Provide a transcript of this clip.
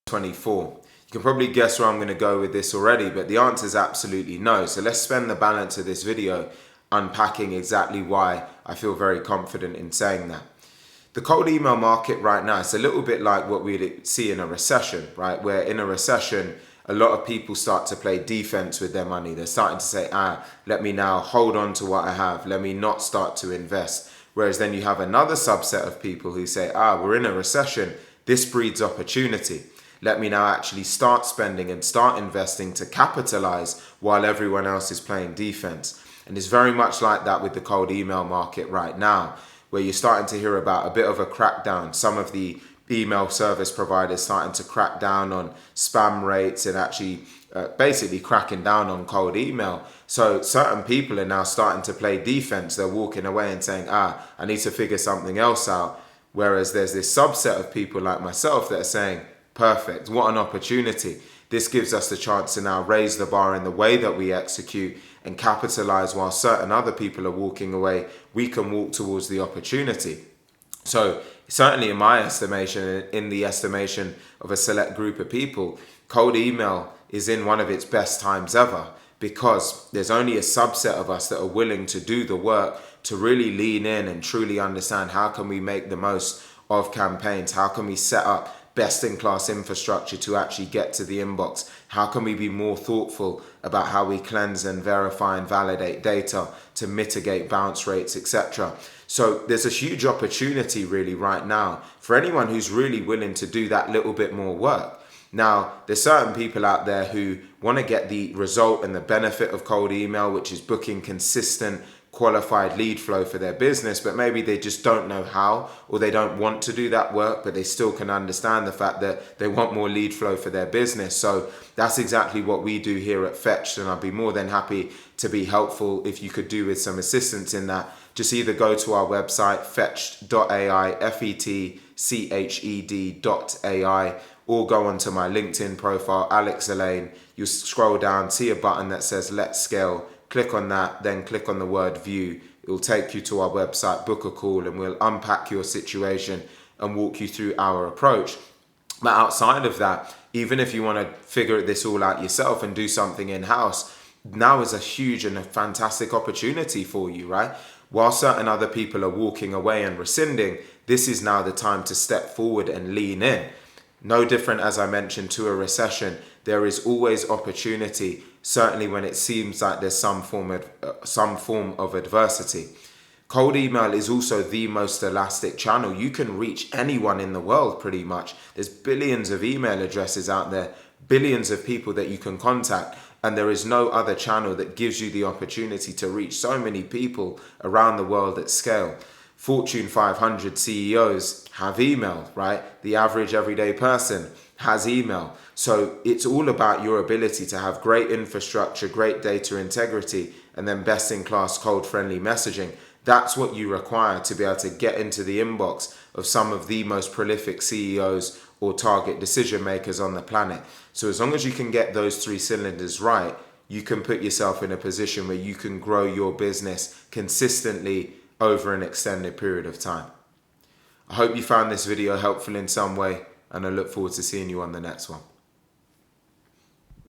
24. You can probably guess where I'm going to go with this already, but the answer is absolutely no. So let's spend the balance of this video unpacking exactly why I feel very confident in saying that. The cold email market right now, it's a little bit like what we'd see in a recession, right? Where in a recession, a lot of people start to play defense with their money. They're starting to say, let me now hold on to what I have. Let me not start to invest. Whereas then you have another subset of people who say, we're in a recession. This breeds opportunity. Let me now actually start spending and start investing to capitalize while everyone else is playing defense. And it's very much like that with the cold email market right now, where you're starting to hear about a bit of a crackdown. Some of the email service providers starting to crack down on spam rates and actually basically cracking down on cold email. So certain people are now starting to play defense. They're walking away and saying, I need to figure something else out. Whereas there's this subset of people like myself that are saying, perfect, what an opportunity. This gives us the chance to now raise the bar in the way that we execute and capitalize while certain other people are walking away. We can walk towards the opportunity. So certainly in my estimation, in the estimation of a select group of people, cold email is in one of its best times ever, because there's only a subset of us that are willing to do the work to really lean in and truly understand how can we make the most of campaigns, how can we set up best-in-class infrastructure to actually get to the inbox, how can we be more thoughtful about how we cleanse and verify and validate data to mitigate bounce rates, etc. So there's a huge opportunity really right now for anyone who's really willing to do that little bit more work. Now, there's certain people out there who want to get the result and the benefit of cold email, which is booking consistent, qualified lead flow for their business, but maybe they just don't know how, or they don't want to do that work, but they still can understand the fact that they want more lead flow for their business. So that's exactly what we do here at Fetched, and I'd be more than happy to be helpful if you could do with some assistance in that. Just either go to our website, fetched.ai, fetched.ai, or go onto my LinkedIn profile, Alleyne. You'll scroll down, see a button that says Let's Scale. Click on that, then click on the word view. It will take you to our website, book a call, and we'll unpack your situation and walk you through our approach. But outside of that, even if you want to figure this all out yourself and do something in-house, now is a huge and a fantastic opportunity for you, right? While certain other people are walking away and rescinding, this is now the time to step forward and lean in. No different, as I mentioned, to a recession. There is always opportunity, certainly when it seems like there's some form of adversity. Cold email is also the most elastic channel. You can reach anyone in the world pretty much. There's billions of email addresses out there, billions of people that you can contact, and there is no other channel that gives you the opportunity to reach so many people around the world at scale. Fortune 500 CEOs have email, right? The average everyday person has email. So it's all about your ability to have great infrastructure, great data integrity, and then best-in-class cold-friendly messaging. That's what you require to be able to get into the inbox of some of the most prolific CEOs or target decision makers on the planet. So as long as you can get those three cylinders right, you can put yourself in a position where you can grow your business consistently over an extended period of time. I hope you found this video helpful in some way, and I look forward to seeing you on the next one.